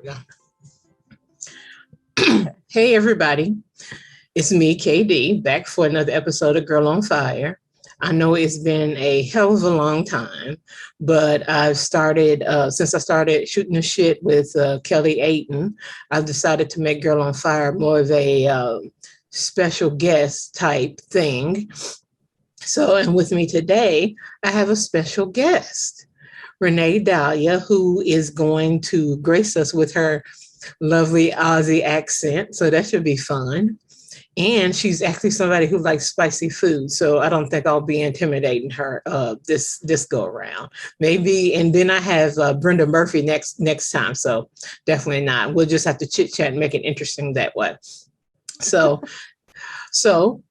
Yeah. Hey, everybody. It's me, KD, back for another episode of Girl on Fire. I know it's been a hell of a long time, but since I started shooting the shit with Kelly Ayton, I've decided to make Girl on Fire more of a special guest type thing. So, and with me today, I have a special guest, Renee Dahlia, who is going to grace us with her lovely Aussie accent. So that should be fun. And she's actually somebody who likes spicy food. So I don't think I'll be intimidating her this go around. Maybe, and then I have Brenda Murphy next time. So definitely not. We'll just have to chit chat and make it interesting that way. So so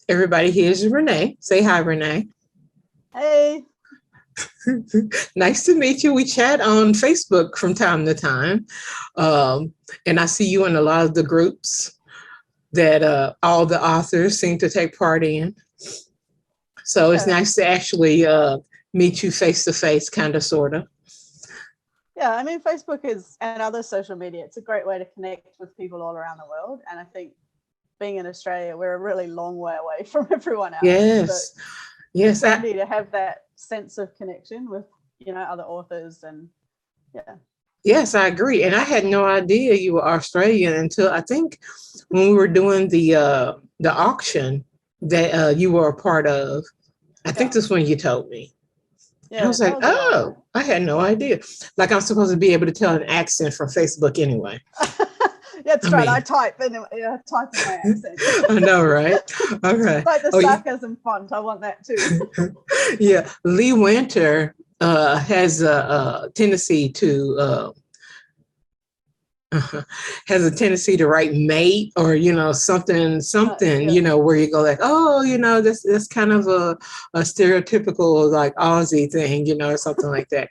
everybody, here's Renee. Say hi, Renee. Hey. Nice to meet you. We chat on Facebook from time to time. And I see you in a lot of the groups that all the authors seem to take part in. So it's nice to actually meet you face to face, kind of, sort of. Yeah, I mean, Facebook and other social media, it's a great way to connect with people all around the world. And I think being in Australia, we're a really long way away from everyone else. Yes. So yes. It's handy to have that sense of connection with, other authors and yeah. Yes, I agree. And I had no idea you were Australian until I think when we were doing the auction that you were a part of. I think that's when you told me. Yeah, I was like, oh, I had no idea. Like I'm supposed to be able to tell an accent from Facebook anyway. That's right. I type in my accent. I know, right? Okay. Like the sarcasm font. I want that too. Yeah. Lee Winter has a tendency to write mate or something where you go like, oh, that's kind of a stereotypical like Aussie thing, or something like that.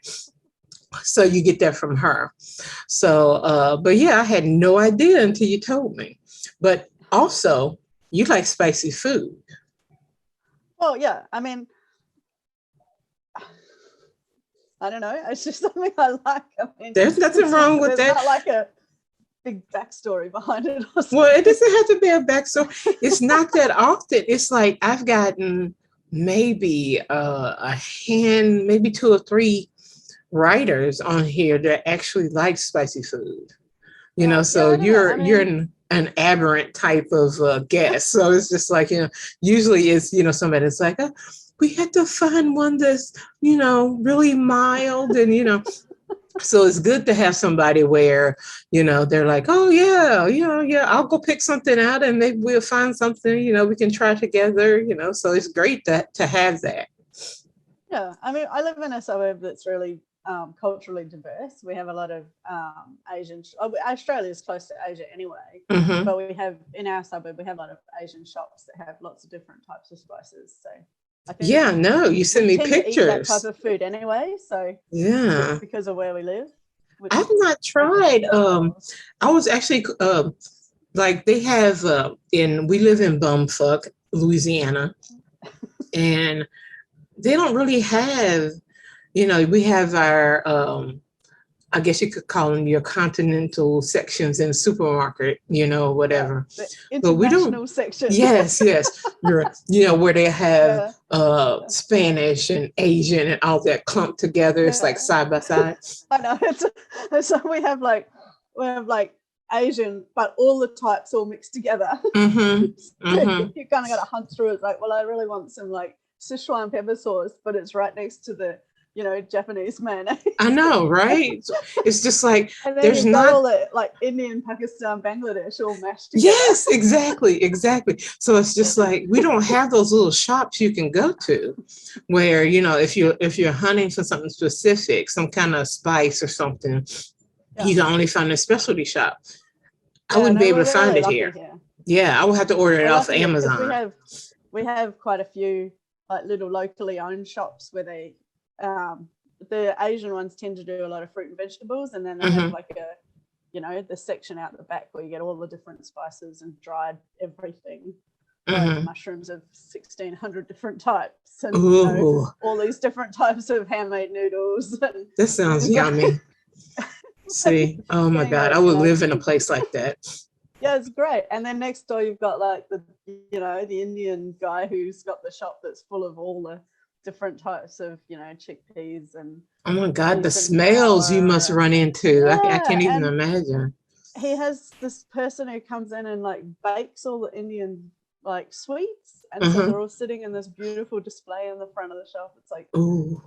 So you get that from her. So but yeah, I had no idea until you told me. But also you like spicy food. Well, yeah, I mean, I don't know. It's just something I like. I mean, there's nothing wrong with that. Not like a big backstory behind it. Well, it doesn't have to be a backstory. It's not that often. It's like I've gotten maybe a hand, maybe 2 or 3 writers on here that actually like spicy food. So you're an aberrant type of guest. So it's just like, usually it's, somebody that's like, we had to find one that's, really mild and, so it's good to have somebody where, they're like, oh yeah, I'll go pick something out and maybe we'll find something, we can try together, so it's great to have that. Yeah. I mean, I live in a suburb that's really culturally diverse. We have a lot of Asian, Australia is close to Asia anyway, but we have in our suburb, we have a lot of Asian shops that have lots of different types of spices. So I think you send me pictures. That type of food anyway. So yeah, because of where we live. I've not tried. I was actually like they have we live in bumfuck Louisiana, and they don't really have. We have our, I guess you could call them your continental sections in the supermarket, whatever. Yeah, the international section. Yes. Where they have Spanish and Asian and all that clumped together. It's like side by side. I know. So we have like Asian, but all the types all mixed together. You kind of got to hunt through it. Like, well, I really want some like Sichuan pepper sauce, but it's right next to the Japanese mayonnaise. I know, right? It's just like and then there's not all the like Indian, Pakistan, Bangladesh all mashed together. Yes, exactly. So it's just like we don't have those little shops you can go to where if you're hunting for something specific, some kind of spice or something, you can only find a specialty shop. I wouldn't be able to find it here. Yeah, I would have to order it off Amazon. We have quite a few like little locally owned shops where they the Asian ones tend to do a lot of fruit and vegetables, and then they have like the section out the back where you get all the different spices and dried everything. Mushrooms of 1,600 different types and all these different types of handmade noodles. That sounds yummy. See, oh my Getting, God, like, I would live in a place like that. Yeah, it's great. And then next door you've got like the Indian guy who's got the shop that's full of all the different types of chickpeas and Oh my God, the beans and smells you flour must run into. I yeah, can't even and imagine. he has this person who comes in and like bakes all the Indian like sweets, and so Uh-huh. they're all sitting in this beautiful display in the front of the shop. It's like, Ooh.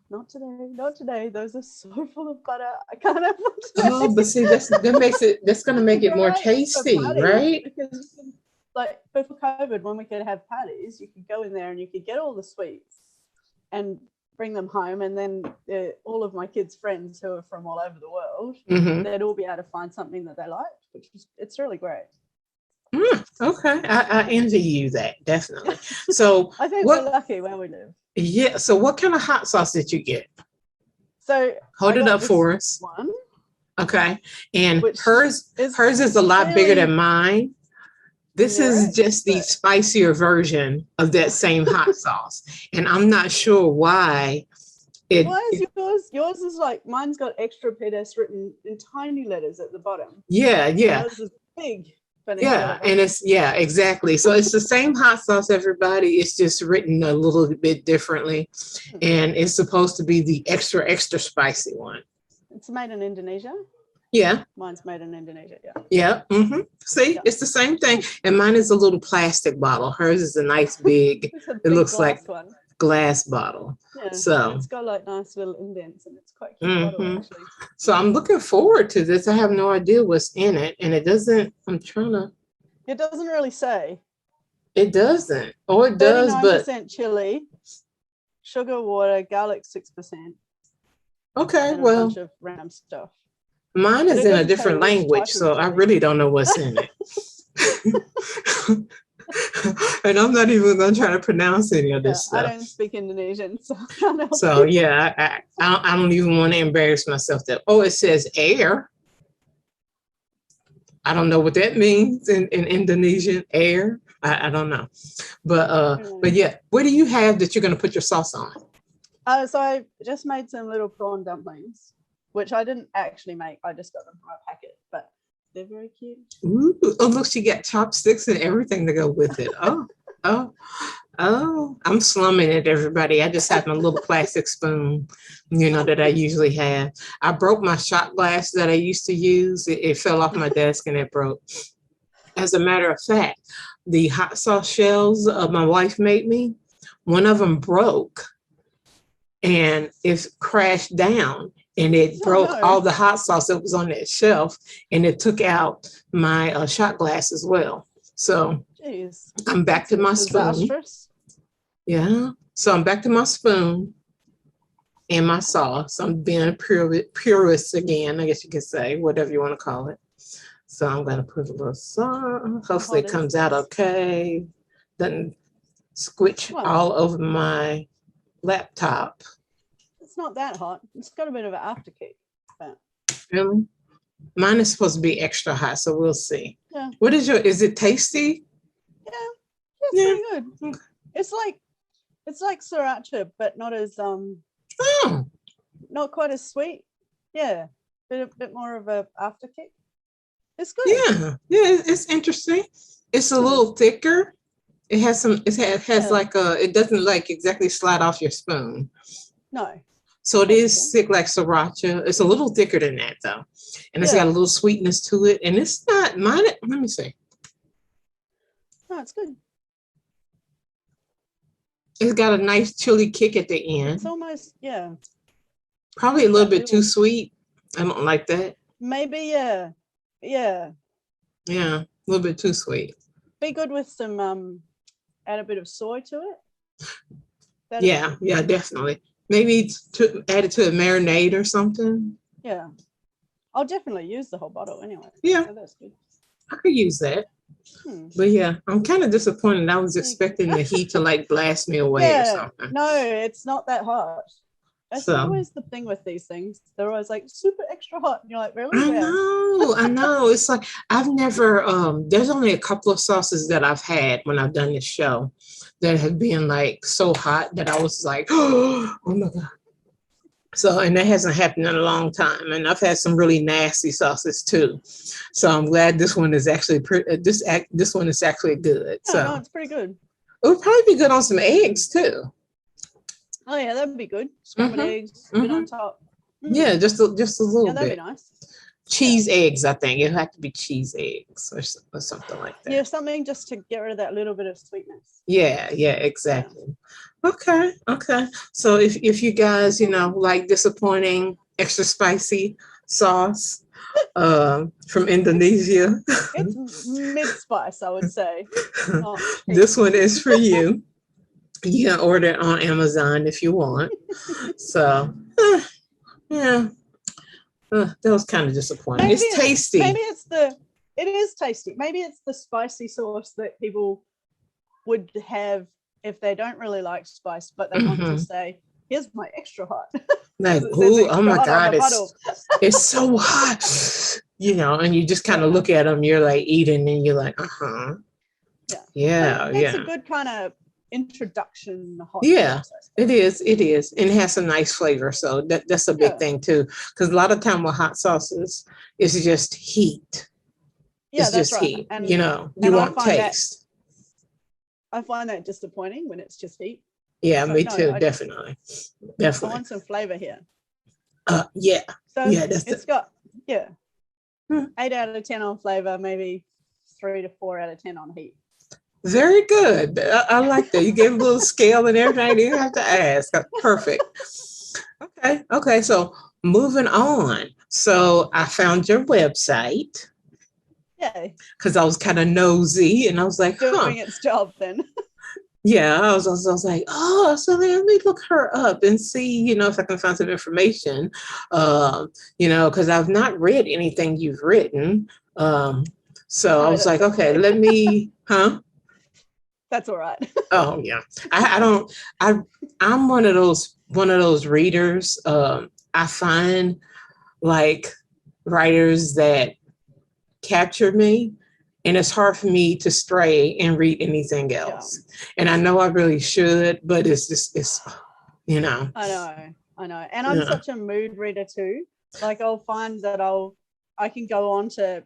not today, not today. Those are so full of butter. I can't have one Oh, but today. see, that's gonna make it more Great for tasty, parties right? because you can, like before COVID, when we could have parties, you could go in there and you could get all the sweets and bring them home, and then all of my kids' friends who are from all over the world, Mm-hmm. they'd all be able to find something that they liked, it's really great. Okay, I envy you that, definitely. So I think we're what? lucky where we live. Yeah. So what kind of hot sauce did you get? So Hold I it got up this for us. one, Okay. And which hers is a lot bigger really than mine. This is generic, just the but spicier version of that same hot sauce. And I'm not sure why why is yours? Yours is like, mine's got extra pedas written in tiny letters at the bottom. yeah, yeah. Yours is big. But Yeah, and it's exactly. So it's the same hot sauce, everybody. It's just written a little bit differently. And it's supposed to be the extra, extra spicy one. It's made in Indonesia. Yeah. Mine's made in Indonesia, yeah. Yeah. Mm-hmm. See, yeah. It's the same thing. And mine is a little plastic bottle. Hers is a nice big, it looks like one. glass bottle. Yeah, so it's got like nice little indents and it's quite cute bottle actually. So I'm looking forward to this. I have no idea what's in it, and it doesn't. I'm trying to. It doesn't really say. It doesn't. Oh, it does, but 39% chili, sugar, water, garlic 6%. Okay, and well, a bunch of random stuff. Mine is in a different language, so I really don't know what's in it. And I'm not even going to try to pronounce any of this stuff. I don't speak Indonesian, so I can't help So yeah, I don't even want to embarrass myself. That it says air. I don't know what that means in Indonesian. Air. I don't know, but yeah, what do you have that you're going to put your sauce on? So I just made some little prawn dumplings, which I didn't actually make. I just got them from a packet, but they're very cute. Ooh, oh, look, she got chopsticks and everything to go with it. Oh, I'm slumming it, everybody. I just have my little plastic spoon, that I usually have. I broke my shot glass that I used to use. It fell off my desk and it broke. As a matter of fact, the hot sauce shells my wife made me, one of them broke and it crashed down. And it broke all the hot sauce that was on that shelf, and it took out my shot glass as well. So I'm back to my spoon. Yeah. So I'm back to my spoon and my sauce. I'm being a purist again, I guess you could say, whatever you want to call it. So I'm going to put a little sauce. Hopefully it comes out okay. Doesn't squitch all over my laptop. It's not that hot. It's got a bit of an afterkick. But... Really? Mine is supposed to be extra hot, so we'll see. Yeah. What is is it tasty? Yeah. It's pretty good. Okay. It's like sriracha, but not as not quite as sweet. Yeah. Bit more of a afterkick. It's good. Yeah. Yeah, it's interesting. It's a little thicker. It has like it doesn't like exactly slide off your spoon. No. So it is thick like sriracha. It's a little thicker than that though. And it's got a little sweetness to it. And it's not mine. Let me see. No, it's good. It's got a nice chili kick at the end. It's almost, probably a little bit too sweet. I don't like that. Maybe, yeah. Yeah, a little bit too sweet. Be good with some, add a bit of soy to it. Yeah, definitely. Maybe to add it to a marinade or something. Yeah. I'll definitely use the whole bottle anyway. Yeah. So that's good. I could use that. But yeah, I'm kind of disappointed. I was expecting the heat to like blast me away or something. No, it's not that hot. That's always the thing with these things. They're always like super extra hot. And you're like, really? I know. It's like I've never there's only a couple of sauces that I've had when I've done this show that have been like so hot that I was like, oh my God. So, and that hasn't happened in a long time. And I've had some really nasty sauces too. So I'm glad this one is actually this one is actually good. Yeah, no, So it's pretty good. it would probably be good on some eggs too. Oh yeah, that'd be good. Scrambled Mm-hmm. eggs, bit Mm-hmm. on top. Yeah, just a Yeah, little that'd be bit. nice. Cheese eggs, I think it have to be cheese eggs or something like Yeah, that. something just to get rid of that little bit of sweetness. Yeah, Yeah. exactly. Okay. So if you guys, like disappointing extra spicy sauce from Indonesia, It's mid spice, I would say. Not peak. this one is for you. You can order it on Amazon if you want. So, yeah, that was kind of disappointing. It's tasty. It is tasty. Maybe it's the spicy sauce that people would have if they don't really like spice, but they want to say, here's my extra hot. Like, It says oh my extra hot on God, the bottle. it's so hot, and you just kind of look at them, you're like eating and you're like, uh-huh. Yeah. It's a good kind of introduction hot Yeah, sauce, it is. And it has some nice flavor. So that's a big thing too. Because a lot of time with hot sauces, it's just heat. Yeah, it's that's just right. heat. And you want taste. I find that disappointing when it's just heat. Yeah, so, me too. Definitely. I want some flavor here. Yeah. So yeah, it's got 8 out of 10 on flavor, maybe 3 to 4 out of 10 on heat. Very good. I like that. You gave a little scale and everything. You didn't have to ask. Perfect. Okay. So moving on. So I found your website. Yeah. Because I was kind of nosy and I was like, doing its job then. Yeah, I was like, oh, so let me look her up and see, if I can find some information, because I've not read anything you've written. So I was like, okay, let me, That's all right. Oh yeah, I'm one of those readers. I find like writers that capture me, and it's hard for me to stray and read anything else. Yeah. And I know I really should, but it's I know. And I'm such a mood reader too. Like I'll find that I can go on to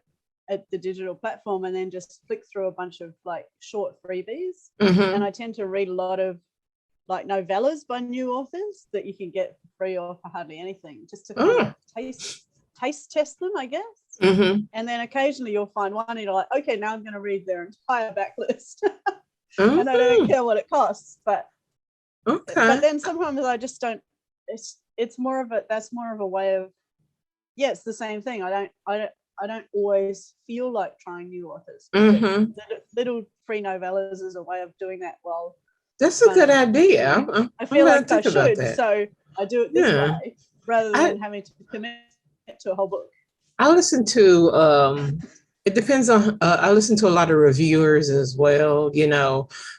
at the digital platform and then just flick through a bunch of like short freebies. Mm-hmm. And I tend to read a lot of like novellas by new authors that you can get for free or for hardly anything, just to kind of taste test them, I guess. Mm-hmm. And then occasionally you'll find one and you're like, okay, now I'm going to read their entire backlist. And I don't care what it costs, but then sometimes I just don't. It's more of a way of, it's the same thing. I don't always feel like trying new authors. Mm-hmm. Little free novellas is a way of doing that. Well, that's a good idea. I feel like I should, so I do it this way rather than having to commit to a whole book. I listen to it depends on I listen to a lot of reviewers as well,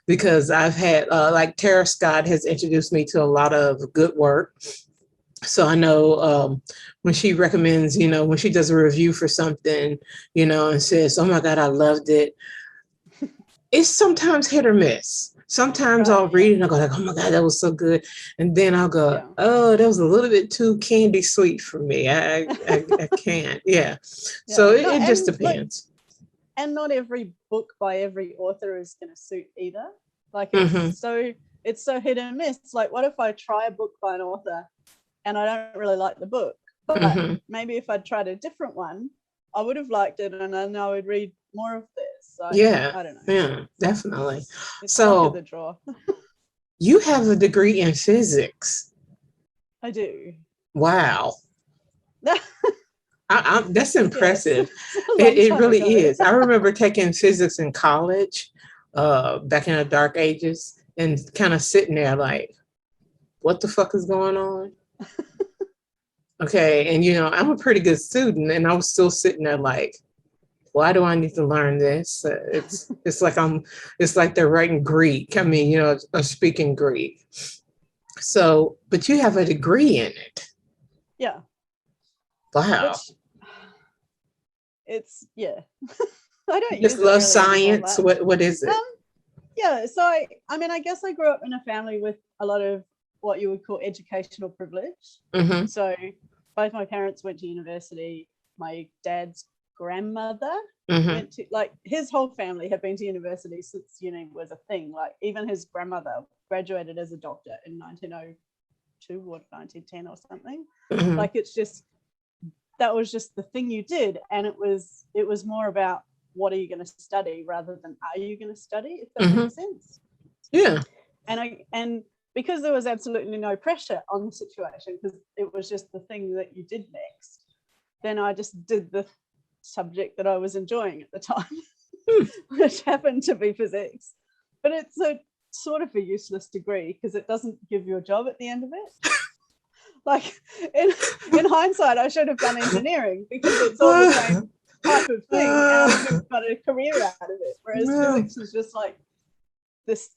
because I've had like Tara Scott has introduced me to a lot of good work. So I know when she recommends, when she does a review for something, and says, oh my God, I loved it. It's sometimes hit or miss. Sometimes I'll read it and I'll go like, oh my God, that was so good. And then I'll go, oh, that was a little bit too candy sweet for me. I can't. Yeah. So it just depends. And not every book by every author is going to suit either. Like it's so hit and miss. Like what if I try a book by an author and I don't really like the book, but maybe if I'd tried a different one, I would have liked it and then I would read more of this. So, yeah, I don't know. Yeah, definitely. It's so the draw. You have a degree in physics. I do. Wow. That's impressive. Yes. It really is. I remember taking physics in college back in the dark ages and kind of sitting there like, what the fuck is going on? Okay. And, I'm a pretty good student and I was still sitting there like, why do I need to learn this? It's like they're writing Greek. I mean, or speaking Greek. So, but you have a degree in it. Yeah. Wow. It's I don't just love science. What is it? Yeah. So I guess I grew up in a family with a lot of what you would call educational privilege. Mm-hmm. So both my parents went to university. My dad's grandmother went to, like, his whole family had been to university since uni was a thing. Like, even his grandmother graduated as a doctor in 1902 or 1910 or something. Mm-hmm. Like, it's just, that was just the thing you did. And it was more about what are you going to study rather than are you going to study, if that makes sense. Yeah. And because there was absolutely no pressure on the situation, because it was just the thing that you did next, then I just did the subject that I was enjoying at the time, which happened to be physics. But it's a sort of a useless degree because it doesn't give you a job at the end of it. Like, in hindsight, I should have done engineering because it's all the same type of thing, and I would have got a career out of it. Whereas physics is just like this,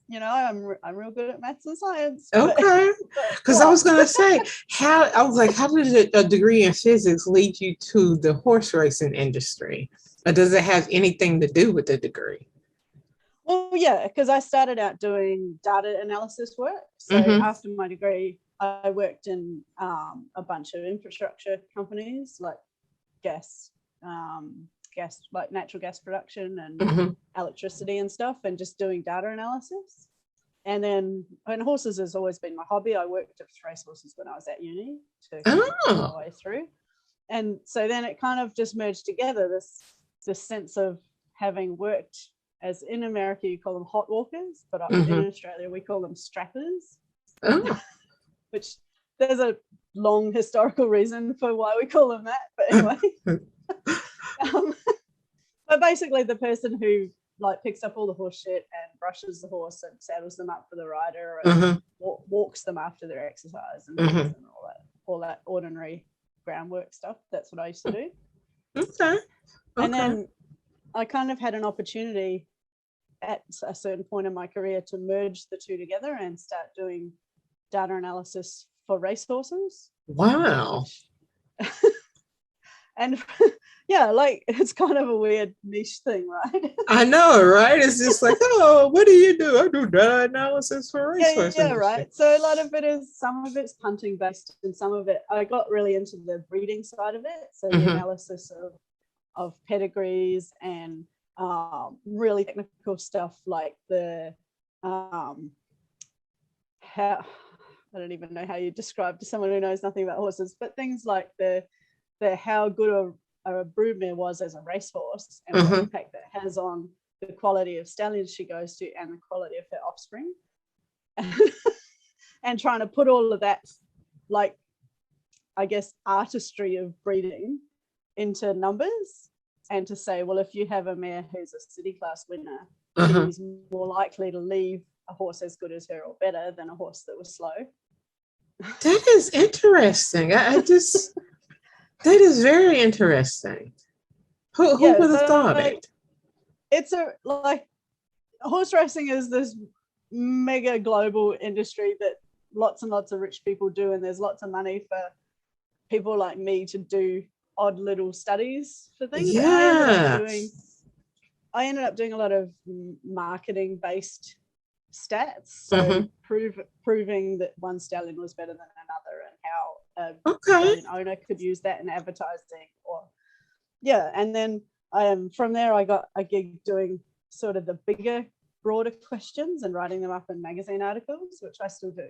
you know, I'm real good at maths and science. Okay. Because I was going to say, how did a degree in physics lead you to the horse racing industry? Or does it have anything to do with the degree? Well, yeah, because I started out doing data analysis work. So after my degree, I worked in a bunch of infrastructure companies like gas, like natural gas production and electricity and stuff, and just doing data analysis. And then, and horses has always been my hobby. I worked with race horses when I was at uni to all the way through. And so then it kind of just merged together, this sense of having worked, as in America you call them hot walkers, but in Australia we call them strappers. Which there's a long historical reason for why we call them that, but anyway. But basically the person who like picks up all the horse shit and brushes the horse and saddles them up for the rider and walks them after their exercise and and all that ordinary groundwork stuff. That's what I used to do. Okay. And then I kind of had an opportunity at a certain point in my career to merge the two together and start doing data analysis for racehorses. Wow. And yeah, like, it's kind of a weird niche thing, right? I know, right? It's just like, oh, what do you do? I do data analysis for racehorses. Yeah, right. So a lot of it is, some of it's punting based, and some of it, I got really into the breeding side of it. So the analysis of pedigrees and really technical stuff like the how, I don't even know how you describe to someone who knows nothing about horses, but things like the how good a broodmare was as a racehorse and what impact that has on the quality of stallions she goes to and the quality of her offspring. And trying to put all of that, like, I guess, artistry of breeding into numbers, and to say, well, if you have a mare who's a city class winner, she's more likely to leave a horse as good as her or better than a horse that was slow. That is interesting. That is very interesting. Who would have thought it? It's horse racing is this mega global industry that lots and lots of rich people do, and there's lots of money for people like me to do odd little studies for things. Yeah. I ended up doing a lot of marketing based stats, so proving that one stallion was better than another, and how a stallion owner could use that in advertising, and then from there I got a gig doing sort of the bigger, broader questions and writing them up in magazine articles, which I still do.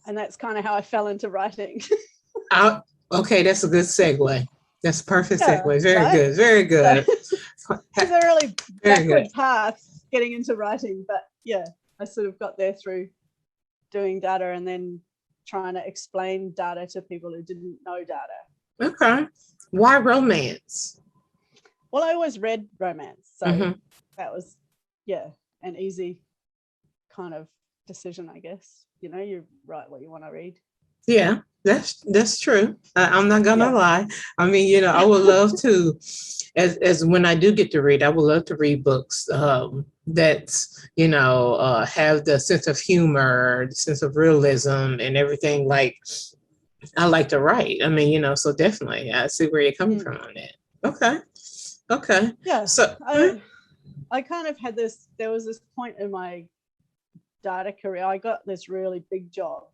And that's kind of how I fell into writing. Okay, that's a good segue. That's a perfect segue. Very good. Very good. So, it's a really backward path getting into writing, but yeah, I sort of got there through doing data and then trying to explain data to people who didn't know data. Okay. Why romance? Well, I always read romance, so that was an easy kind of decision, I guess. You know, you write what you want to read. Yeah, that's true. I'm not gonna lie. I mean, you know, I would love to, as when I do get to read, I would love to read books that, you know, have the sense of humor, the sense of realism and everything. Like, I like to write. I mean, you know, so definitely I see where you're coming from on that. Okay. Yeah. So I kind of had there was this point in my data career, I got this really big job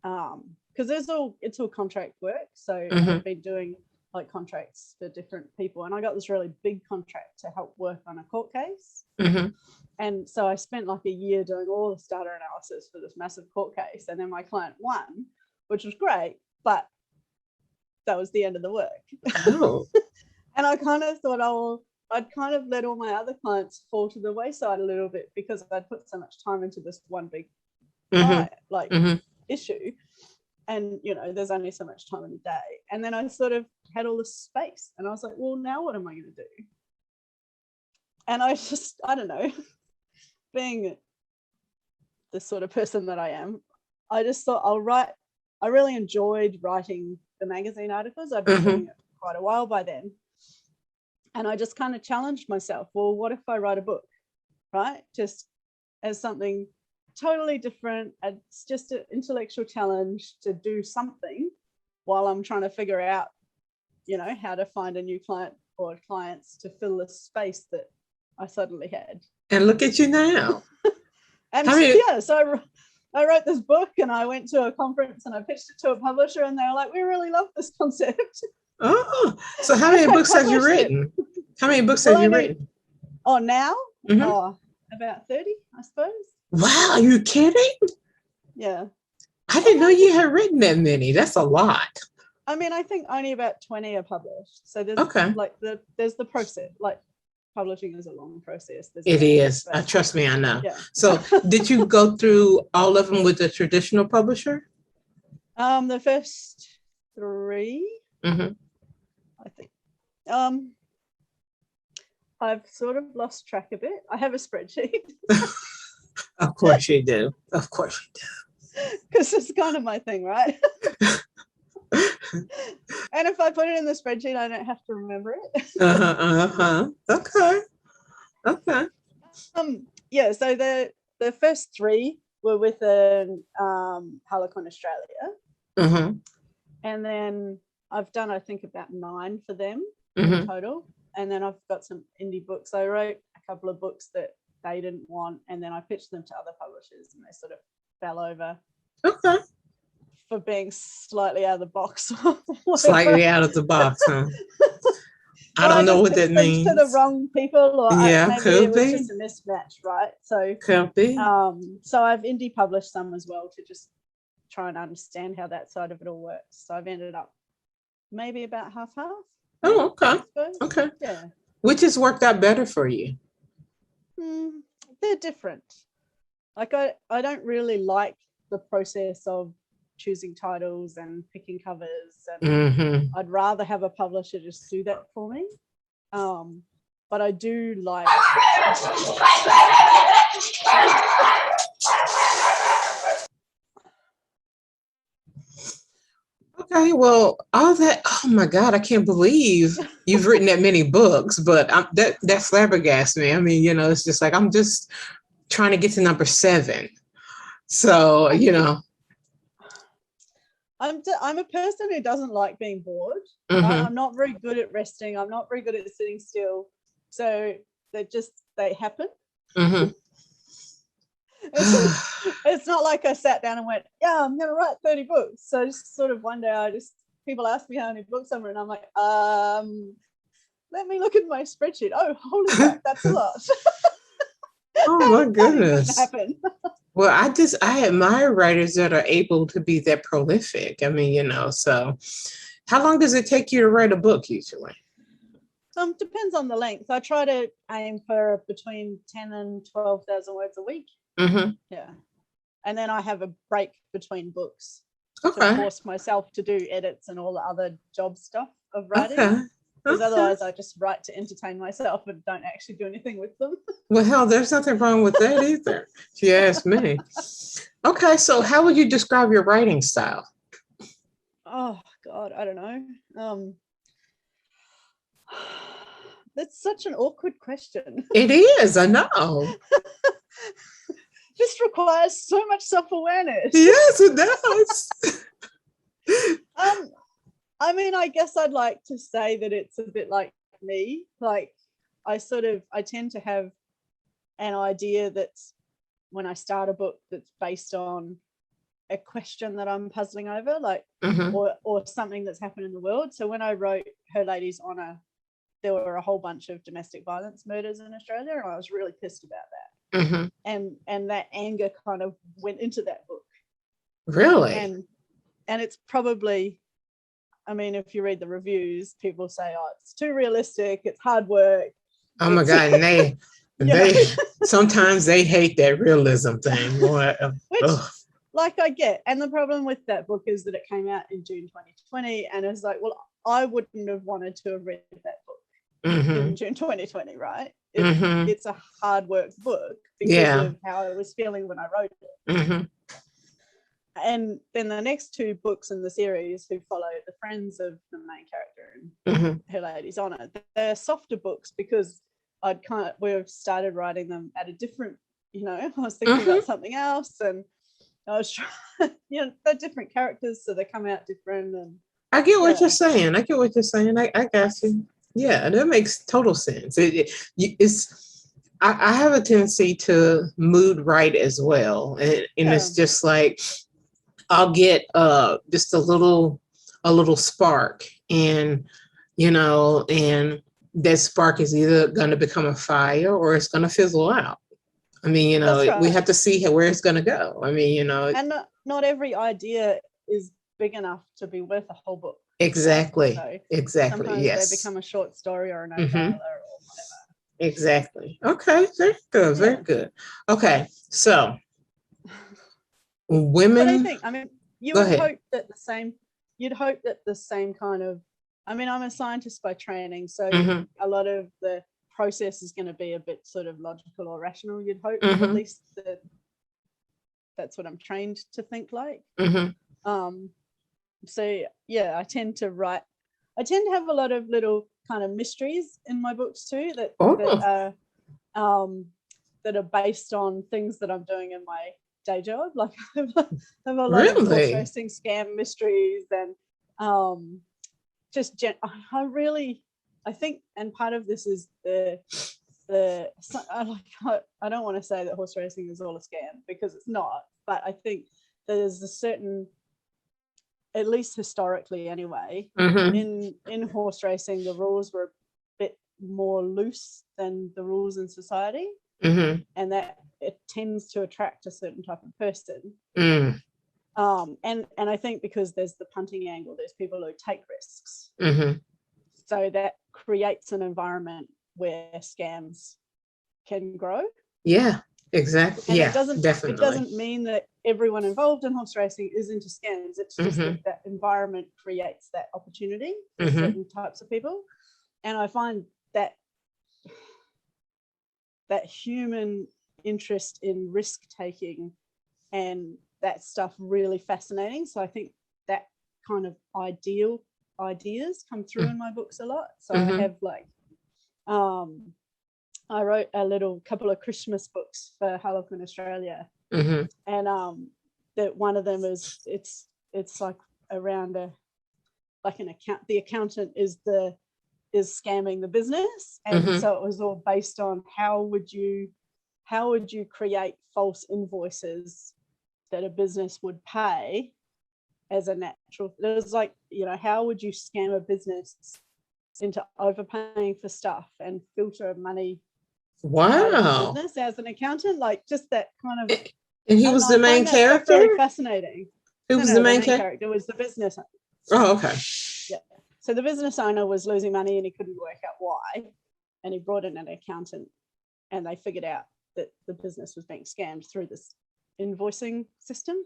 because it's all contract work. So I've been doing like contracts for different people, and I got this really big contract to help work on a court case. And so I spent like a year doing all the data analysis for this massive court case, and then my client won, which was great, but that was the end of the work. Oh. And I kind of thought, I'd kind of let all my other clients fall to the wayside a little bit because I'd put so much time into this one big issue. And, you know, there's only so much time in a day. And then I sort of had all this space, and I was like, well, now what am I going to do? And I don't know, being the sort of person that I am, I just thought I'll write. I really enjoyed writing the magazine articles. I'd been doing it quite a while by then. And I just kind of challenged myself, well, what if I write a book, right? Just as something totally different. It's just an intellectual challenge to do something while I'm trying to figure out, you know, how to find a new client or clients to fill the space that I suddenly had. And look at you now. And so I wrote this book, and I went to a conference and I pitched it to a publisher, and they were like, we really love this concept. Oh, so how many books have you written? How many books have you written? Oh, now? Oh, about 30, I suppose. Wow, are you kidding? Yeah. I didn't know you had written that many. That's a lot. I mean, I think only about 20 are published. So there's there's the process. Like, publishing is a long process. It is. Trust me, I know. Yeah. So did you go through all of them with a traditional publisher? The first 3, I think. I've sort of lost track of it. I have a spreadsheet. Of course you do. Of course you do. Because it's kind of my thing, right? And if I put it in the spreadsheet, I don't have to remember it. Okay. Yeah, so the first 3 were with Harlequin Australia. And then I've done, I think, about 9 for them in total. And then I've got some indie books. I wrote a couple of books that they didn't want, and then I pitched them to other publishers, and they sort of fell over. Okay. For being slightly out of the box. Slightly out of the box, huh? I don't know what that means. To the wrong people, or maybe could it was be. just a mismatch, right? So could be. So I've indie published some as well to just try and understand how that side of it all works. So I've ended up maybe about half. Oh, okay. Okay. Yeah. Which has worked out better for you? They're different. Like I don't really like the process of choosing titles and picking covers, and I'd rather have a publisher just do that for me. But I do like. Okay, well, all that. Oh my God, I can't believe you've written that many books. But that flabbergasts me. I mean, you know, it's just like I'm just trying to get to number 7. So, you know. I'm a person who doesn't like being bored. I'm not very good at resting. I'm not very good at sitting still. So they happen. It's not like I sat down and went, yeah, I'm going to write 30 books. So just sort of one day people ask me how many books I'm written. I'm like, let me look at my spreadsheet. Oh, holy crap, that's a lot. Oh my goodness. Happen? Well, I admire writers that are able to be that prolific. I mean, you know, so how long does it take you to write a book usually? Depends on the length. I try to aim for between 10 and 12,000 words a week. Yeah. And then I have a break between books to force myself to do edits and all the other job stuff of writing. Because otherwise I just write to entertain myself and don't actually do anything with them. Well, hell, there's nothing wrong with that either, if you ask me. Okay, so how would you describe your writing style? Oh, God, I don't know. That's such an awkward question. It is, I know. This requires so much self-awareness. Yes, it does. I mean, I guess I'd like to say that it's a bit like me. Like I tend to have an idea that's when I start a book that's based on a question that I'm puzzling over, like, or something that's happened in the world. So when I wrote Her Lady's Honour, there were a whole bunch of domestic violence murders in Australia, and I was really pissed about that. And that anger kind of went into that book. Really? And it's probably, I mean, if you read the reviews, people say, oh, it's too realistic, it's hard work. Oh my God. And they sometimes they hate that realism thing. Which, like, I get. And the problem with that book is that it came out in June 2020, and it's like, well, I wouldn't have wanted to have read that book in June 2020, right? It's a hard work book because of how I was feeling when I wrote it. And then the next two books in the series, who follow the friends of the main character in Her Lady's Honour, they're softer books because we've started writing them at a different, I was thinking about something else, and I was trying, they're different characters, so they come out different. And I get what you're saying. I got you. Yeah, that makes total sense. I have a tendency to mood write as well, and it's just like I'll get just a little spark, and and that spark is either going to become a fire or it's going to fizzle out. I mean, right. We have to see where it's going to go. I mean, and not every idea is big enough to be worth a whole book. Exactly. So exactly. Sometimes Yes. they become a short story or a novella or whatever. Exactly. Okay. Very good. Very good. Okay. So women. But I think, I mean, you'd hope that the same kind of, I mean, I'm a scientist by training, so a lot of the process is going to be a bit sort of logical or rational, you'd hope. At least that's what I'm trained to think like. So yeah, I tend to have a lot of little kind of mysteries in my books too that are based on things that I'm doing in my day job. Like I have a lot of horse racing scam mysteries, and I think, and part of this is I don't want to say that horse racing is all a scam, because it's not, but I think there's a certain, at least historically anyway, in horse racing, the rules were a bit more loose than the rules in society, and that it tends to attract a certain type of person. And I think because there's the punting angle, there's people who take risks. So that creates an environment where scams can grow. Yeah, exactly. And it doesn't mean that everyone involved in horse racing is into scams. It's just that environment creates that opportunity for certain types of people. And I find that human interest in risk taking and that stuff really fascinating. So I think that kind of ideas come through in my books a lot. So I have like I wrote a couple of Christmas books for Harlequin Australia, and that one of them is it's like around an account. The accountant is scamming the business, and so it was all based on how would you create false invoices that a business would pay as a natural. It was like, how would you scam a business into overpaying for stuff and filter money? Wow. Business as an accountant, like just that kind of. And he was the main character. Really fascinating. Who was the main character? Was the business owner. Oh, okay. Yeah. So the business owner was losing money and he couldn't work out why, and he brought in an accountant, and they figured out that the business was being scammed through this invoicing system.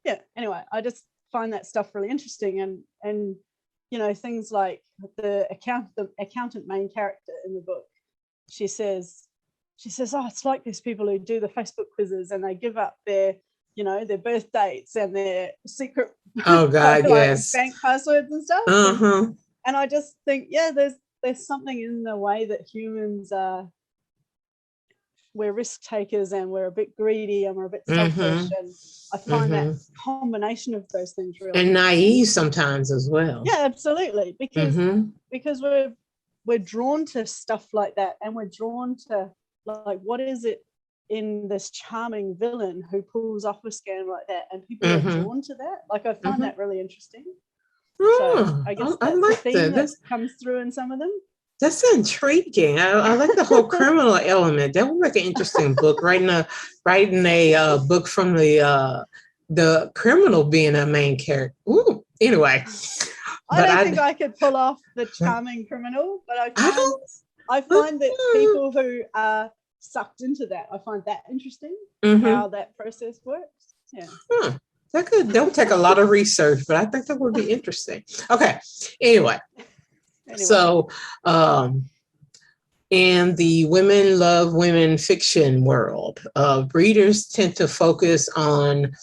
Yeah. Anyway, I just find that stuff really interesting, and things like the accountant main character in the book. She says, oh, it's like these people who do the Facebook quizzes and they give up their birth dates and their secret bank passwords and stuff. And I just think, there's something in the way that humans are. We're risk takers and we're a bit greedy and we're a bit selfish, and I find that combination of those things really and naive sometimes as well. Yeah, absolutely, because we're drawn to stuff like that, and we're drawn to like, what is it in this charming villain who pulls off a scam like that, and people are drawn to that. Like, I find that really interesting. So I guess that's like the theme that comes through in some of them. That's intriguing. I like the whole criminal element. That would make an interesting book. Writing a book from the criminal being a main character. Ooh. Anyway, I don't think I could pull off the charming criminal, but I find that people who are sucked into that, I find that interesting. How that process works. Yeah. That would take a lot of research, but I think that would be interesting. Okay. Anyway. So, in the women love women fiction world, readers tend to focus on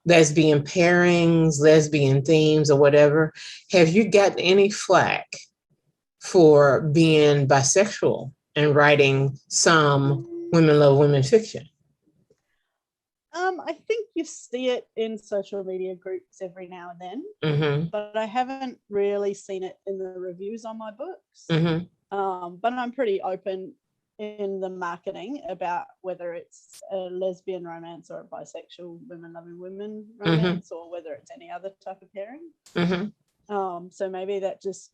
lesbian pairings, lesbian themes, or whatever. Have you gotten any flack for being bisexual and writing some women love women fiction? I think you see it in social media groups every now and then, but I haven't really seen it in the reviews on my books. But I'm pretty open in the marketing about whether it's a lesbian romance or a bisexual women loving women romance, or whether it's any other type of pairing. So maybe that just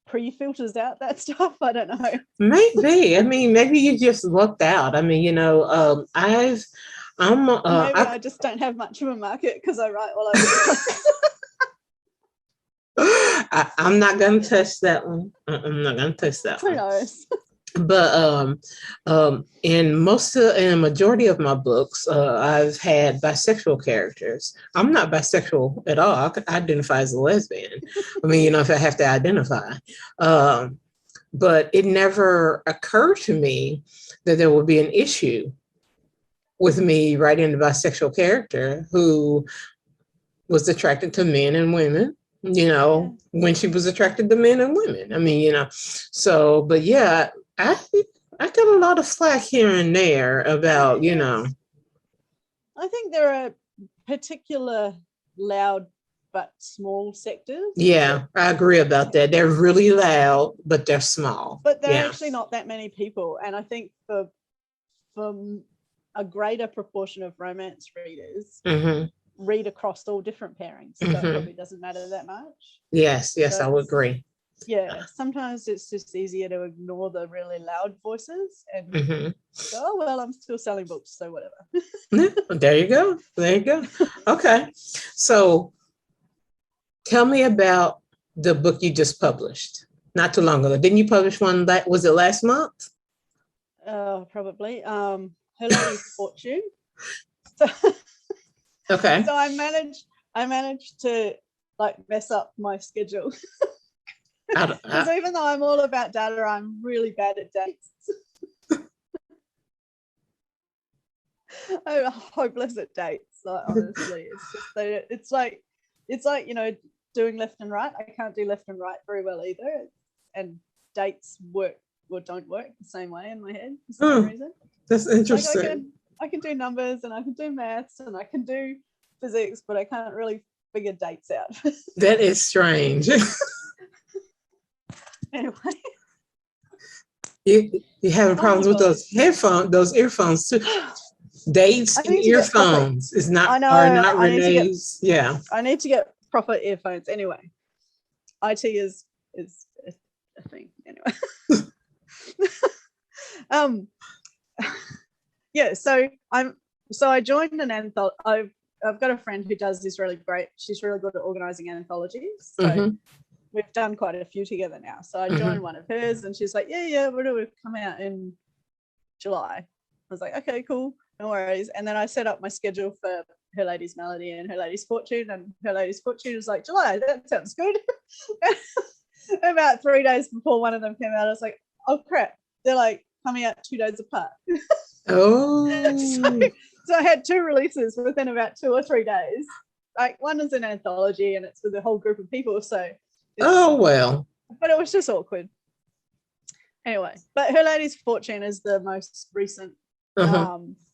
pre-filters out that stuff. I don't know. Maybe. I mean, maybe you just lucked out. I mean, you know, I just don't have much of a market because I write all over the place. I'm not going to touch that one. I'm not going to touch that one. Who knows? But in a majority of my books, I've had bisexual characters. I'm not bisexual at all. I could identify as a lesbian. I mean, you know, if I have to identify. But it never occurred to me that there would be an issue with me writing a bisexual character who was attracted to men and women, you know, when she was attracted to men and women. I mean, you know, so, but yeah, I got a lot of flack here and there about, you know. I think there are particular loud but small sectors. Yeah, I agree about that. They're really loud, but they're small. But there are actually not that many people. And I think for a greater proportion of romance readers read across all different pairings. So it probably doesn't matter that much. Yes, so I would agree. Yeah, sometimes it's just easier to ignore the really loud voices and go, oh, well, I'm still selling books, so whatever. There you go. Okay. So tell me about the book you just published not too long ago. Didn't you publish one was it last month? Probably. Her Lady's Fortune. Okay. So I managed to like mess up my schedule. Because even though I'm all about data, I'm really bad at dates. I'm hopeless at dates. Like, honestly, it's like you know, doing left and right. I can't do left and right very well either, and dates work or don't work the same way in my head for some reason. That's interesting. Like I can do numbers and I can do maths and I can do physics, but I can't really figure dates out. That is strange. Anyway, you having problems with those earphones too. Dates and earphones are not Renee's. I need to get proper earphones. Anyway, IT is a thing. Anyway, So I joined an anthology. I've got a friend who does this really great. She's really good at organizing anthologies. So we've done quite a few together now. So I joined one of hers, and she's like, "Yeah, we'll come out in July." I was like, "Okay, cool, no worries." And then I set up my schedule for Her Lady's Melody and Her Lady's Fortune, and Her Lady's Fortune was like, "July, that sounds good." About 3 days before one of them came out, I was like, "Oh crap, they're like coming out 2 days apart." So I had 2 releases within about 2 or 3 days. Like, one is an anthology and it's with a whole group of people. So but it was just awkward. Anyway, but Her Lady's Fortune is the most recent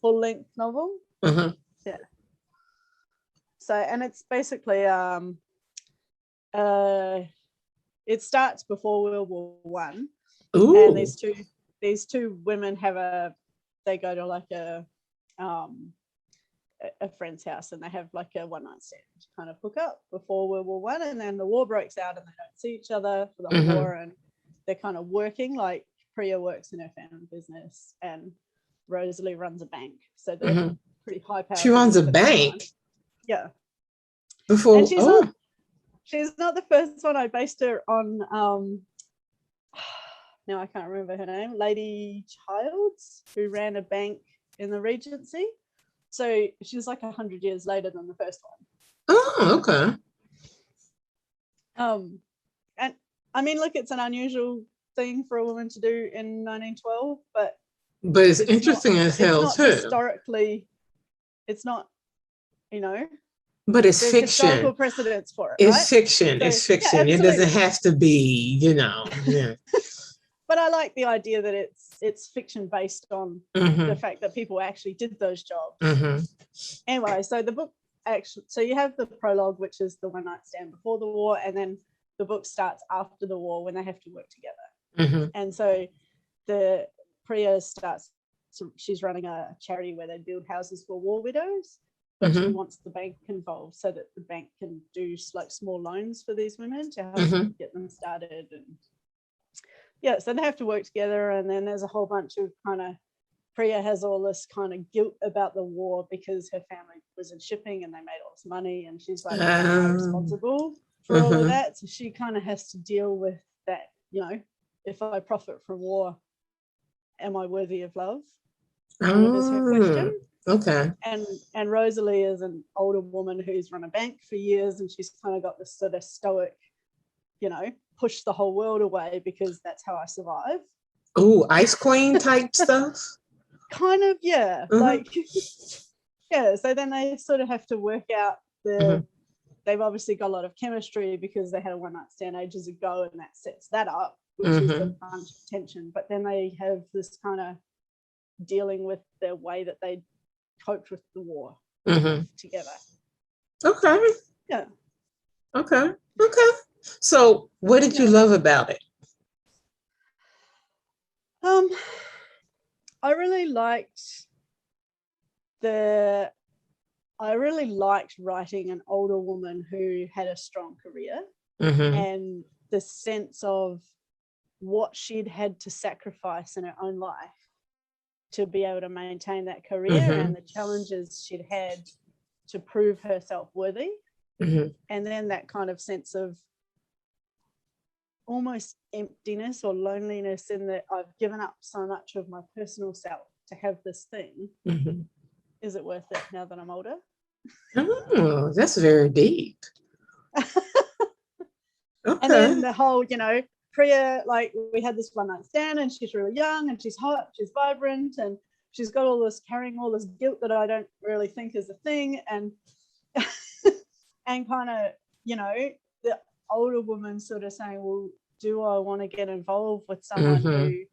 full-length novel. Yeah. So, and it's basically it starts before World War One, and these two women have a they go to like a friend's house and they have like a one-night stand kind of hook up before World War One, and then the war breaks out and they don't see each other for the war, and they're kind of working, like Priya works in her family business and Rosalie runs a bank, so they're pretty high powered. She runs a bank. Yeah. Before, and she's not the first one. I based her on now I can't remember her name, Lady Childs, who ran a bank in the Regency. So she's like 100 years later than the first one. Oh, okay. And I mean, look, it's an unusual thing for a woman to do in 1912, but it's interesting as hell too. Historically, it's not, but it's there's fiction. Historical precedents for it. It's right? fiction. So, it's fiction. Yeah, it doesn't have to be, Yeah. But I like the idea that it's fiction based on the fact that people actually did those jobs. Anyway, so the book so you have the prologue, which is the one night stand before the war, and then the book starts after the war when they have to work together. And so the Priya starts, so she's running a charity where they build houses for war widows, but she wants the bank involved so that the bank can do like small loans for these women to help get them started. And yeah, so they have to work together, and then there's a whole bunch of kind of, Priya has all this kind of guilt about the war because her family was in shipping and they made all this money, and she's like, I'm responsible for all of that. So she kind of has to deal with that, if I profit from war, am I worthy of love? Is her question. Okay. And Rosalie is an older woman who's run a bank for years, and she's kind of got this sort of stoic, push the whole world away because that's how I survive. Oh, Ice Queen type stuff? Kind of, yeah. Like, yeah, so then they sort of have to work out they've obviously got a lot of chemistry because they had a one night stand ages ago, and that sets that up, which is a bunch of tension. But then they have this kind of dealing with the way that they coped with the war together. Okay. Yeah. Okay. So what did you love about it? I really liked writing an older woman who had a strong career, and the sense of what she'd had to sacrifice in her own life to be able to maintain that career, and the challenges she'd had to prove herself worthy. And then that kind of sense of almost emptiness or loneliness in that I've given up so much of my personal self to have this thing. Is it worth it now that I'm older? Oh, that's very deep. And then the whole, Priya, like, we had this one night stand, and she's really young and she's hot, she's vibrant, and she's got carrying all this guilt that I don't really think is a thing, and and kind of, the older woman sort of saying, well, do I want to get involved with someone who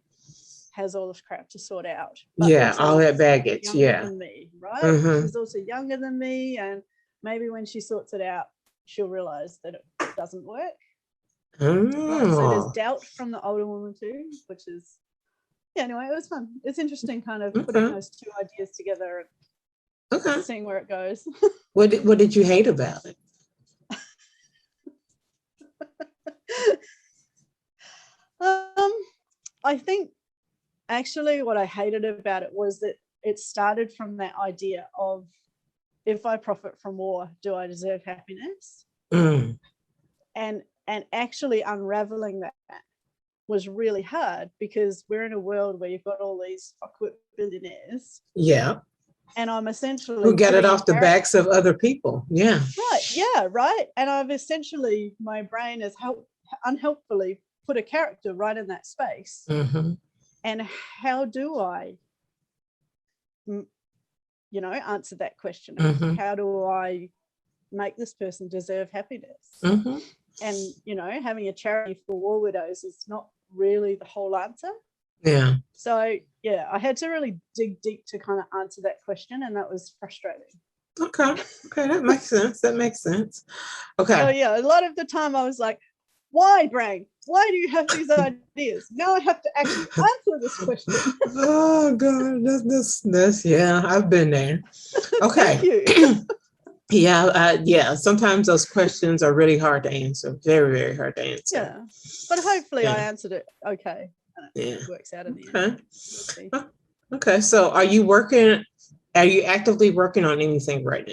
has all this crap to sort out? But all that baggage. Than me, right? She's also younger than me, and maybe when she sorts it out, she'll realize that it doesn't work. Right? So there's doubt from the older woman too, which is, anyway, it was fun. It's interesting kind of putting those two ideas together and seeing where it goes. What did you hate about it? I think actually what I hated about it was that it started from that idea of, if I profit from war, do I deserve happiness? And actually unraveling that was really hard, because we're in a world where you've got all these fuckwit billionaires. Yeah. And I'm essentially who get it off the backs of other people. Yeah. Right. Yeah. Right. And I've essentially, my brain has unhelpfully put a character right in that space. And how do I, answer that question? How do I make this person deserve happiness? And, having a charity for war widows is not really the whole answer. Yeah. So, I had to really dig deep to kind of answer that question, and that was frustrating. Okay, that makes sense. Okay. So, a lot of the time I was like, Why, Brang? Why do you have these ideas? Now I have to actually answer this question. Oh God, that's yeah, I've been there. Okay. Thank you. Yeah. Sometimes those questions are really hard to answer. Very, very hard to answer. Yeah, but hopefully I Yeah. answered it okay. And it works out in the end. Okay. We'll see. Okay. So, are you actively working on anything right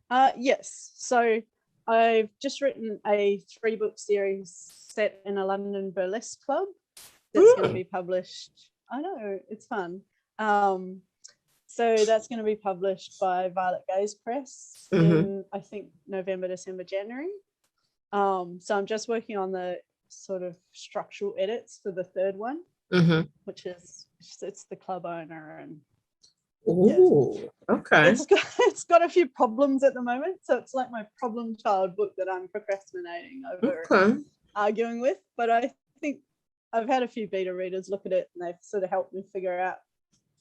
now? Yes. So I've just written a 3-book series set in a London burlesque club that's going to be published. I know, it's fun. So that's going to be published by Violet Gaze Press in, I think, November, December, January. So I'm just working on the sort of structural edits for the 3rd one, which is, it's the club owner and okay. It's got a few problems at the moment, so it's like my problem child book that I'm procrastinating over arguing with. But I think I've had a few beta readers look at it and they've sort of helped me figure out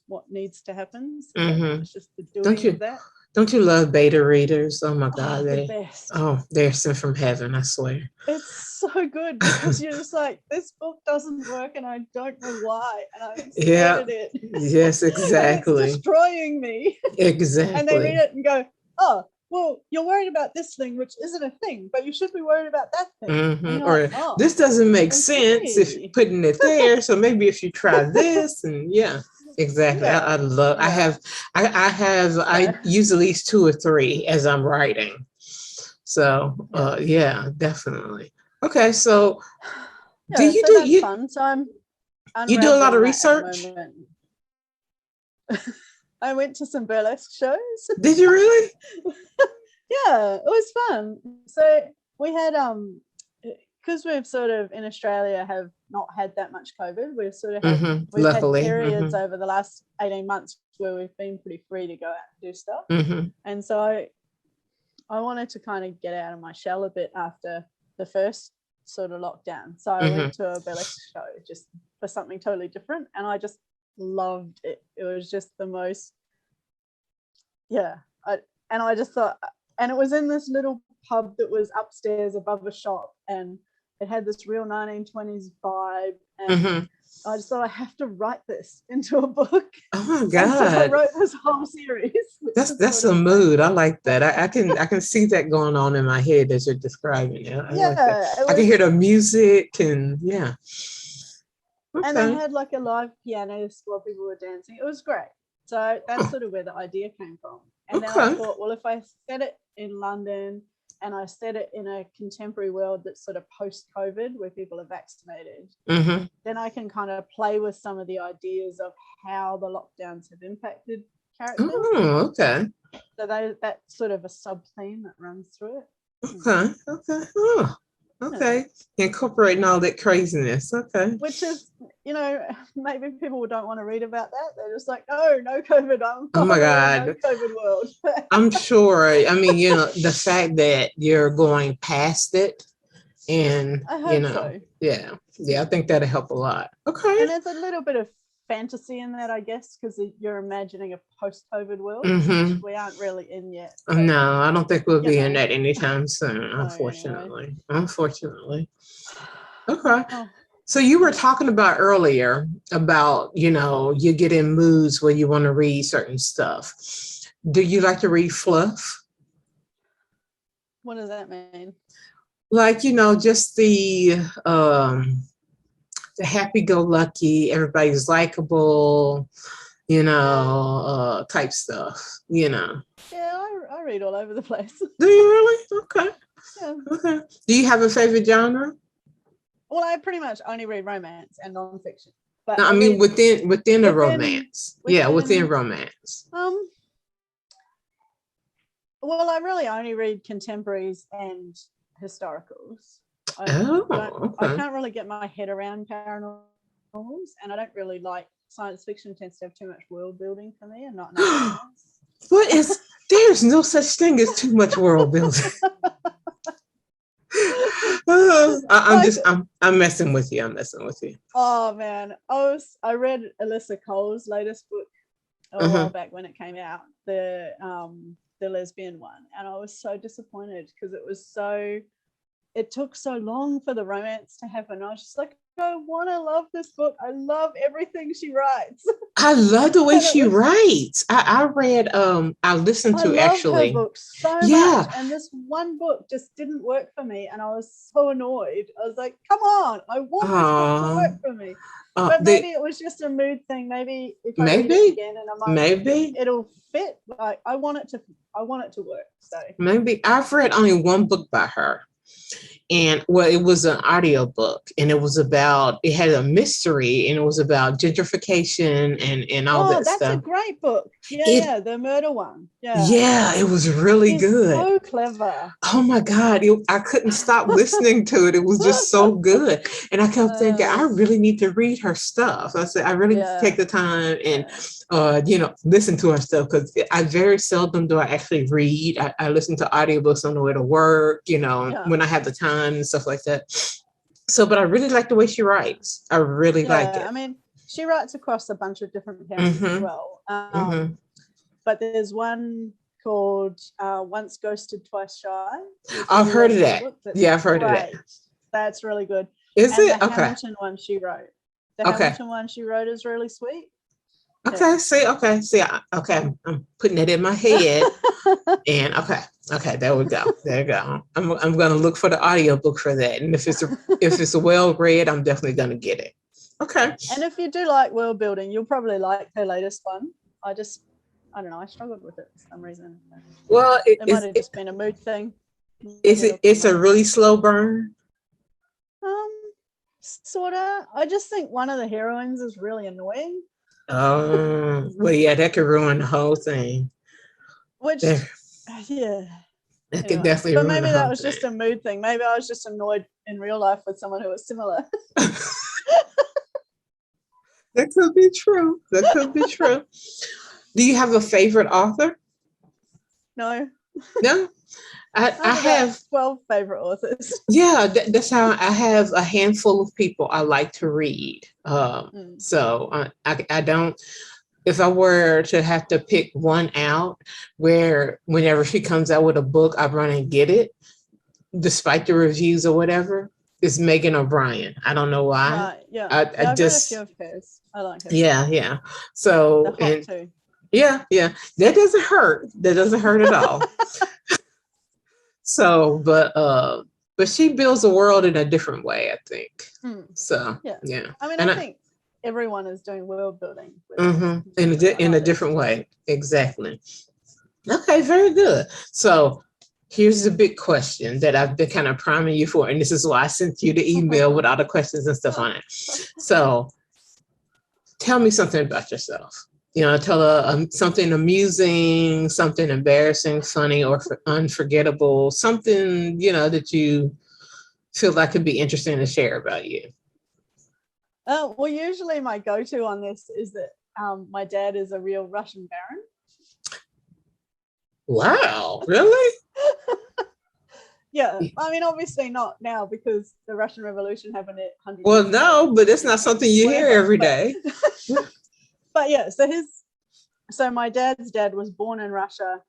what needs to happen. So it's just the doing of that. Don't you love beta readers? Oh my God, the best. They're sent from heaven, I swear. It's so good because you're just like, this book doesn't work and I don't know why, and I'm scared of it. Yes, exactly. And it's destroying me. Exactly. And they read it and go, oh, well, you're worried about this thing, which isn't a thing, but you should be worried about that thing. Or like, this doesn't make sense if you're putting it there. So maybe if you try this, and exactly. Yeah. I use at least 2 or 3 as I'm writing. So definitely. Okay, so that's fun. So I'm you do a lot of research? I went to some burlesque shows. Did you really? Yeah, it was fun. So we had because we've sort of in Australia have not had that much COVID. We've sort of had, we've luckily had periods over the last 18 months where we've been pretty free to go out and do stuff. And so I wanted to kind of get out of my shell a bit after the first sort of lockdown. So I went to a burlesque show just for something totally different, and I just loved it. It was just the most, and I just thought, and it was in this little pub that was upstairs above a shop, and it had this real 1920s vibe, and I just thought, I have to write this into a book. Oh my God. And so I wrote this whole series. That's a mood. I like that. I can see that going on in my head as you're describing it. I like that. I can hear the music and Okay. And they had like a live pianist while people were dancing. It was great. So that's sort of where the idea came from. And then I thought, well, if I set it in London and I set it in a contemporary world that's sort of post-COVID where people are vaccinated, then I can kind of play with some of the ideas of how the lockdowns have impacted characters. Oh, okay. So that's sort of a sub-theme that runs through it. Okay. Oh, okay. Incorporating all that craziness. Okay. Which is, maybe people don't want to read about that. They're just like, oh, no COVID. Oh my God. No COVID world. I'm sure. I mean, the fact that you're going past it, and I hope so. I think that'll help a lot. Okay. And there's a little bit of fantasy in that, I guess, because you're imagining a post-COVID world, which we aren't really in yet. So, no, I don't think we'll be in that anytime soon, unfortunately. Unfortunately. Okay. So you were talking about earlier about, you get in moods where you want to read certain stuff. Do you like to read fluff? What does that mean? Like, just the happy-go-lucky, everybody's likable, type stuff, Yeah, I read all over the place. Do you really? Okay. Yeah. Okay. Do you have a favorite genre? Well, I pretty much only read romance and nonfiction. But no, I mean within a romance. Within romance. Well, I really only read contemporaries and historicals. I can't really get my head around paranormals, and I don't really like science fiction. Tends to have too much world building for me, and not enough science. There's no such thing as too much world building. I'm messing with you. Oh man, I read Alyssa Cole's latest book a while back when it came out, the lesbian one, and I was so disappointed because it it took so long for the romance to happen. I was just like, I want to love this book. I love everything she writes. I love the way she writes. I read, I listened to actually. I love her books so much. And this one book just didn't work for me. And I was so annoyed. I was like, come on, I want this book to work for me. But maybe it was just a mood thing. Maybe if I read it again in a month, it'll fit. Like I want it to work. So maybe I've read only one book by her. And well, it was an audio book, and it was about, it had a mystery, and it was about gentrification and all that stuff. That's a great book. Yeah, the murder one. Yeah, it was really good. So clever. Oh my God, I couldn't stop listening to it. It was just so good. And I kept thinking, I really need to read her stuff. I said, I really need to take the time and listen to her stuff, because I very seldom do I actually read. I listen to audiobooks on the way to work, when I have the time and stuff like that. So, but I really like the way she writes. I really like it. I mean, she writes across a bunch of different parents as well. But there's one called Once Ghosted, Twice Shy. I've heard of that. Yeah, I've heard of that. That's really good. Is it? The Hamilton one she wrote. The Hamilton one she wrote is really sweet. Okay, I'm putting it in my head. And okay, there we go. There you go. I'm gonna look for the audiobook for that. And if it's a well read, I'm definitely gonna get it. Okay. And if you do like world building, you'll probably like her latest one. I don't know, I struggled with it for some reason. Well, it might have just been a mood thing. It's a really slow burn? Sorta. I just think one of the heroines is really annoying. Oh, well, yeah, that could ruin the whole thing. Which, that could definitely ruin. But maybe that was just a mood thing. Maybe I was just annoyed in real life with someone who was similar. That could be true. Do you have a favorite author? No. No? I have 12 favorite authors. Yeah, that's how I have a handful of people I like to read. So I don't, if I were to have to pick one out, where whenever she comes out with a book, I run and get it, despite the reviews or whatever, is Megan O'Brien. I don't know why. I just read a few of hers. I like her. Yeah. So too. Yeah. That doesn't hurt. That doesn't hurt at all. So, but she builds a world in a different way, I think. So, yeah. I mean, I think everyone is doing world building in a different way. Exactly. Okay, very good. So, here's the big question that I've been kind of priming you for, and this is why I sent you the email with all the questions and stuff on it. So, tell me something about yourself. Tell something amusing, something embarrassing, funny, or unforgettable, something, that you feel like could be interesting to share about you. Well, usually my go-to on this is that my dad is a real Russian baron. Wow, really? Yeah, I mean, obviously not now because the Russian Revolution happened at 100 Well, no, but it's not something you hear every day. But yeah, so my dad's dad was born in Russia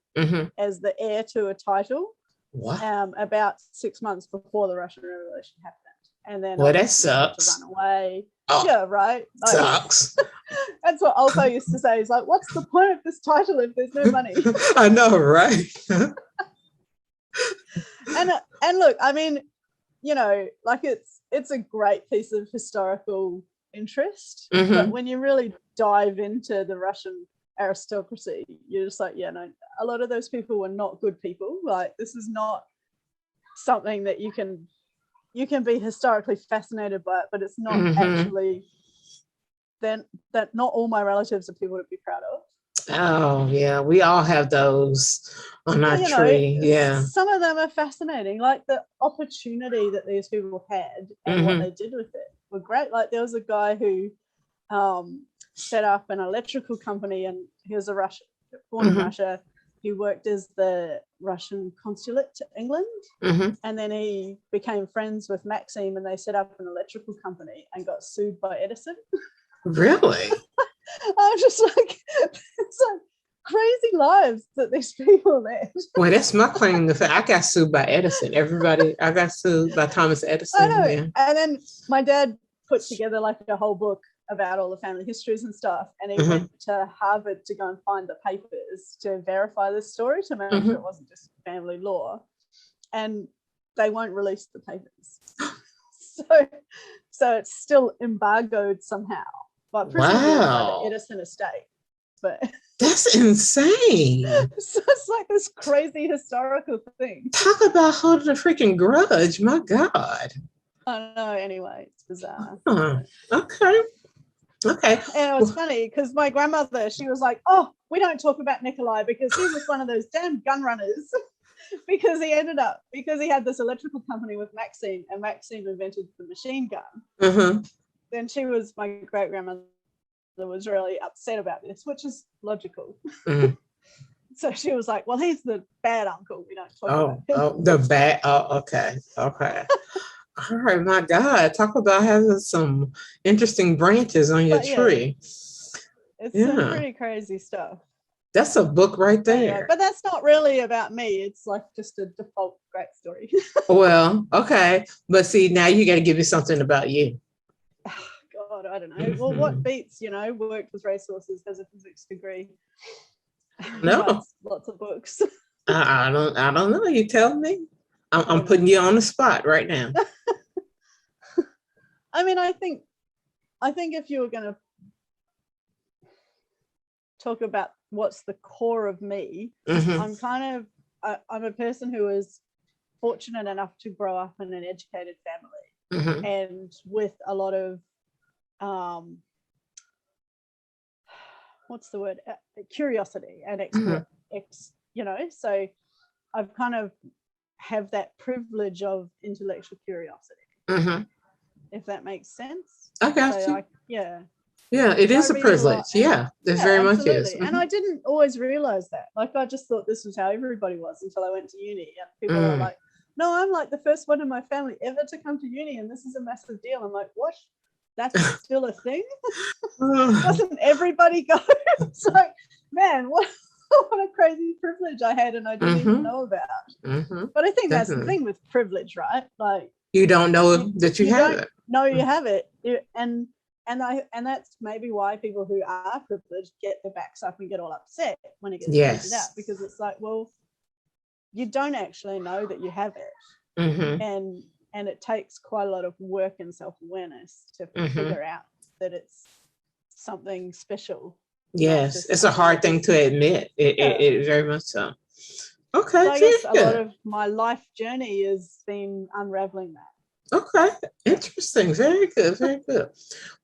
as the heir to a title. Wow. About 6 months before the Russian Revolution happened, and then that sucks. To run away. Oh, yeah, right. Sucks. That's what Alpo used to say. He's like, "What's the point of this title if there's no money?" I know, right? And look, I mean, like it's a great piece of historical interest, but when you really dive into the Russian aristocracy, you're just like, a lot of those people were not good people. Like, this is not something that you can be historically fascinated by it, but it's not actually that not all my relatives are people to be proud of. Oh yeah, we all have those on our tree. Yeah, some of them are fascinating, like the opportunity that these people had and what they did with it were great. Like, there was a guy who set up an electrical company, and he was born in Russia. He worked as the Russian consulate to England, and then he became friends with Maxim, and they set up an electrical company and got sued by Edison. Really? I was just like, it's like crazy lives that these people led. Well, that's my claim to fame. I got sued by Edison. I got sued by Thomas Edison. I know. Yeah. And then my dad put together like a whole book about all the family histories and stuff. And he went to Harvard to go and find the papers to verify this story, to make sure it wasn't just family law. And they won't release the papers. So it's still embargoed somehow. But presumably by the Edison estate. But that's insane. So it's like this crazy historical thing. Talk about holding a freaking grudge. My God. I know. Anyway, it's bizarre. Okay. And it was funny because my grandmother, she was like, "Oh, we don't talk about Nikolai because he was one of those damn gun runners." Because he had this electrical company with Maxine, and Maxine invented the machine gun. Then my great grandmother was really upset about this, which is logical. So she was like, well, he's the bad uncle. We don't talk about him. Okay. All right, my God. Talk about having some interesting branches on your tree. It's some pretty crazy stuff. That's a book right there. Anyway, but that's not really about me. It's like just a default great story. Well, okay. But see, now you got to give me something about you. God, I don't know. Well, what beats, worked with racehorses, has a physics degree. No. Lots of books. I don't know. You tell me. I'm putting you on the spot right now. I mean, I think if you were going to talk about what's the core of me, I'm a person who is fortunate enough to grow up in an educated family and with a lot of what's the word? Curiosity and so I've kind of have that privilege of intellectual curiosity, if that makes sense. I got so you. Yeah, it is a privilege. It very much is. And I didn't always realize that. Like, I just thought this was how everybody was until I went to uni, and people are like, no, I'm like the first one in my family ever to come to uni, and this is a massive deal. I'm like, what? That's still a thing? Doesn't everybody go? It's like, man, what a crazy privilege I had and I didn't even know about. But I think that's the thing with privilege, right? Like, you don't know that you have it. No, you have it. And that's maybe why people who are privileged get their backs up and get all upset when it gets pointed out, because it's like, well, you don't actually know that you have it. And it takes quite a lot of work and self-awareness to figure out that it's something special. Yes, it's a hard thing to admit. It very much so. Okay. So I guess a lot of my life journey has been unraveling that. Okay, interesting. Very good, very good.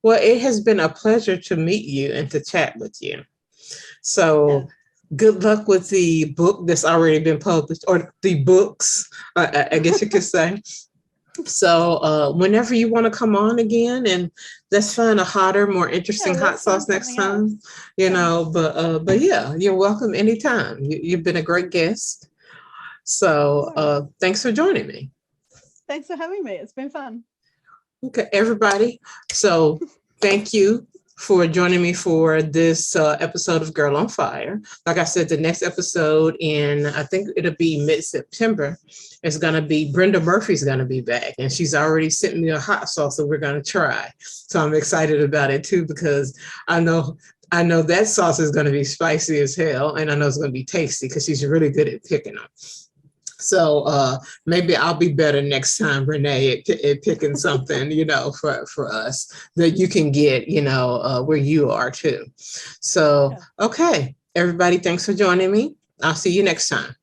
Well, it has been a pleasure to meet you and to chat with you. So good luck with the book that's already been published, or the books, I guess you could say. So whenever you want to come on again, and let's find a hotter, more interesting hot sauce next time, but yeah, you're welcome anytime. You've been a great guest. So thanks for joining me. Thanks for having me. It's been fun. Okay, everybody. So thank you for joining me for this episode of Girl on Fire. Like I said, the next episode I think it'll be mid-September, it's going to be Brenda Murphy's going to be back. And she's already sent me a hot sauce that we're going to try. So I'm excited about it too, because I know that sauce is going to be spicy as hell. And I know it's going to be tasty because she's really good at picking them. So maybe I'll be better next time, Renee, at picking something, for us that you can get, where you are too. So, okay, everybody, thanks for joining me. I'll see you next time.